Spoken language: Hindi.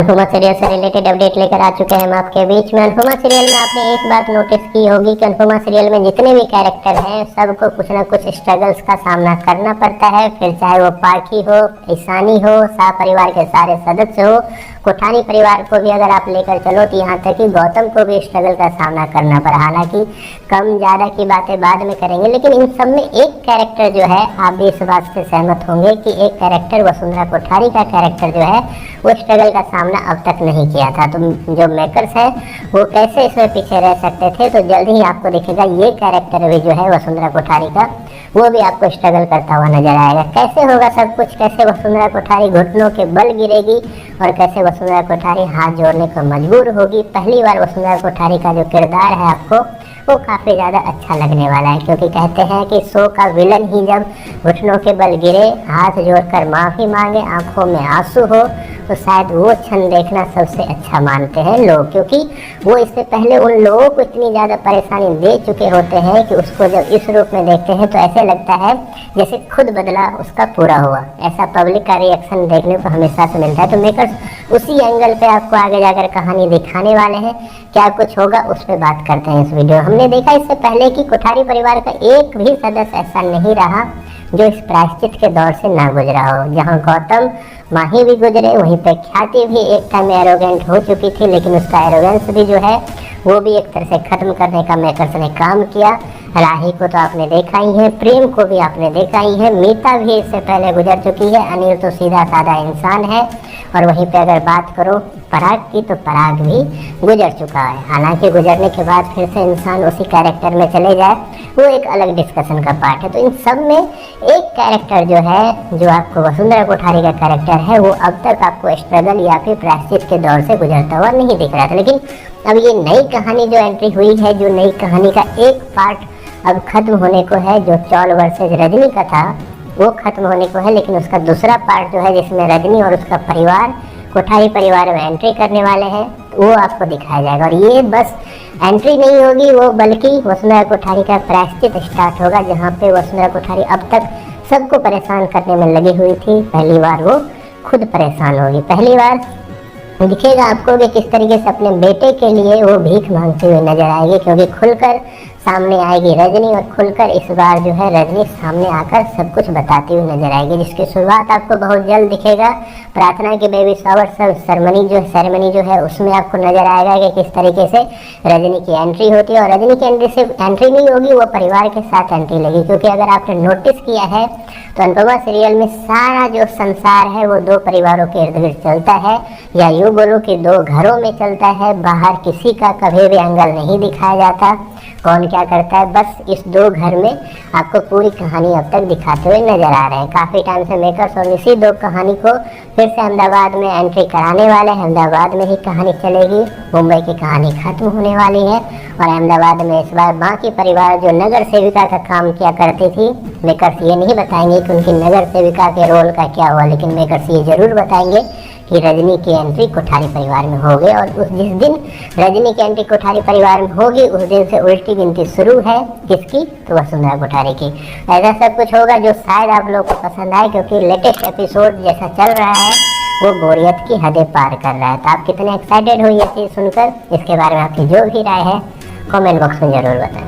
अनुपमा सीरियल से रिलेटेड अपडेट लेकर आ चुके हैं हम आपके बीच में। अनुपमा सीरियल में आपने एक बात नोटिस की होगी कि अनुपमा सीरियल में जितने भी कैरेक्टर हैं सबको कुछ ना कुछ स्ट्रगल्स का सामना करना पड़ता है। फिर चाहे वो पाखी हो, ईशानी हो, शाह परिवार के सारे सदस्य हो, कोठारी परिवार को भी अगर आप लेकर चलो तो यहाँ तक कि गौतम को भी स्ट्रगल का सामना करना पड़ा। हालांकि कम ज़्यादा की बातें बाद में करेंगे, लेकिन इन सब में एक कैरेक्टर जो है, आप भी इस बात से सहमत होंगे कि एक कैरेक्टर वसुंधरा कोठारी का कैरेक्टर जो है वो स्ट्रगल का सामना अब तक नहीं किया था। तो जो मेकर्स है वो कैसे इसमें पीछे रह सकते थे, तो जल्द ही आपको दिखेगा ये कैरेक्टर भी जो है वसुंधरा कोठारी का वो भी आपको स्ट्रगल करता हुआ नजर आएगा। कैसे होगा सब कुछ, कैसे वसुंधरा कोठारी घुटनों के बल गिरेगी और कैसे वसुंधरा कोठारी हाथ जोड़ने को मजबूर होगी। पहली बार वसुंधरा कोठारी का जो किरदार है आपको वो काफ़ी ज़्यादा अच्छा लगने वाला है, क्योंकि कहते हैं कि शो का विलन ही जब घुटनों के बल गिरे, हाथ जोड़कर माफ़ी मांगे, आंखों में आंसू हो, तो शायद वो क्षण देखना सबसे अच्छा मानते हैं लोग, क्योंकि वो इससे पहले उन लोगों को इतनी ज़्यादा परेशानी दे चुके होते हैं कि उसको जब इस रूप में देखते हैं तो ऐसे लगता है जैसे खुद बदला उसका पूरा हुआ। ऐसा पब्लिक का रिएक्शन देखने को हमेशा से मिलता है। तो मेकर्स उसी एंगल पे आपको आगे जाकर कहानी दिखाने वाले हैं। क्या कुछ होगा उस पर बात करते हैं इस वीडियो। हमने देखा इससे पहले कि कोठारी परिवार का एक भी सदस्य ऐसा नहीं रहा जो इस प्रायश्चित के दौर से ना गुजरा हो। जहां गौतम माही भी गुजरे, वहीं पे ख्याति भी एक टाइम एरोगेंट हो चुकी थी, लेकिन उसका एरोगेंस भी जो है वो भी एक तरह से खत्म करने का मेकर्स ने काम किया। राही को तो आपने देखा ही है, प्रेम को भी आपने देखा ही है, मीता भी इससे पहले गुजर चुकी है, अनिल तो सीधा साधा इंसान है। और वहीं पे अगर बात करो पराग की, तो पराग भी गुजर चुका है। हालांकि गुजरने के बाद फिर से इंसान उसी कैरेक्टर में चले जाए वो एक अलग डिस्कशन का पार्ट है। तो इन सब में एक कैरेक्टर जो है, जो आपको वसुंधरा कोठारी का कैरेक्टर है, वो अब तक आपको स्ट्रगल या फिर प्रायश्चित के दौर से गुजरता हुआ नहीं दिख रहा था। लेकिन अब ये नई कहानी जो एंट्री हुई है, जो नई कहानी का एक पार्ट अब खत्म होने को है, जो चौल वर्सेज रजनी का था वो खत्म होने को है, लेकिन उसका दूसरा पार्ट जो है जिसमें रजनी और उसका परिवार कोठारी परिवार में एंट्री करने वाले हैं, वो आपको दिखाया जाएगा। और ये बस एंट्री नहीं होगी वो, बल्कि वसुंधरा कोठारी का प्रायश्चित स्टार्ट होगा, जहाँ पे वसुंधरा कोठारी अब तक सबको परेशान करने में लगी हुई थी, पहली बार वो खुद परेशान होगी। पहली बार दिखेगा आपको कि किस तरीके से अपने बेटे के लिए वो भीख मांगती हुई नजर आएगी, क्योंकि खुलकर सामने आएगी रजनी, और खुलकर इस बार जो है रजनी सामने आकर सब कुछ बताती हुई नजर आएगी, जिसकी शुरुआत आपको बहुत जल्द दिखेगा। प्रार्थना की बेबी शावर सेरेमनी जो है उसमें आपको नजर आएगा कि किस तरीके से रजनी की एंट्री होती है। और रजनी की एंट्री सिर्फ एंट्री नहीं होगी, वो परिवार के साथ एंट्री लगी, क्योंकि अगर आपने नोटिस किया है तो अनुपमा सीरियल में सारा जो संसार है वो दो परिवारों के इर्द गिर्द चलता है, या यूँ बोलो कि दो घरों में चलता है। बाहर किसी का कभी भी एंगल नहीं दिखाया जाता, कौन क्या करता है, बस इस दो घर में आपको पूरी कहानी अब तक दिखाते हुए नजर आ रहे हैं। काफ़ी टाइम से मेकर्स और इसी दो कहानी को फिर से अहमदाबाद में एंट्री कराने वाले हैं। अहमदाबाद में ही कहानी चलेगी, मुंबई की कहानी खत्म होने वाली है, और अहमदाबाद में इस बार बाकी परिवार जो नगर सेविका का काम किया करती थी, मेकर्स ये नहीं बताएंगे कि उनकी नगर सेविका के रोल का क्या हुआ, लेकिन मेकर्स ये जरूर बताएंगे कि रजनी की एंट्री कोठारी परिवार में होगी। और उस जिस दिन रजनी की एंट्री कोठारी परिवार में होगी उस दिन से उल्टी गिनती शुरू है, किसकी, तो वसुंधरा कोठारी की। ऐसा सब कुछ होगा जो शायद आप लोग को पसंद आए, क्योंकि लेटेस्ट एपिसोड जैसा चल रहा है वो बोरियत की हदें पार कर रहा है। तो आप कितने एक्साइटेड हो ये चीज़ सुनकर, इसके बारे में आपकी जो भी राय है कमेंट बॉक्स में ज़रूर बताएं।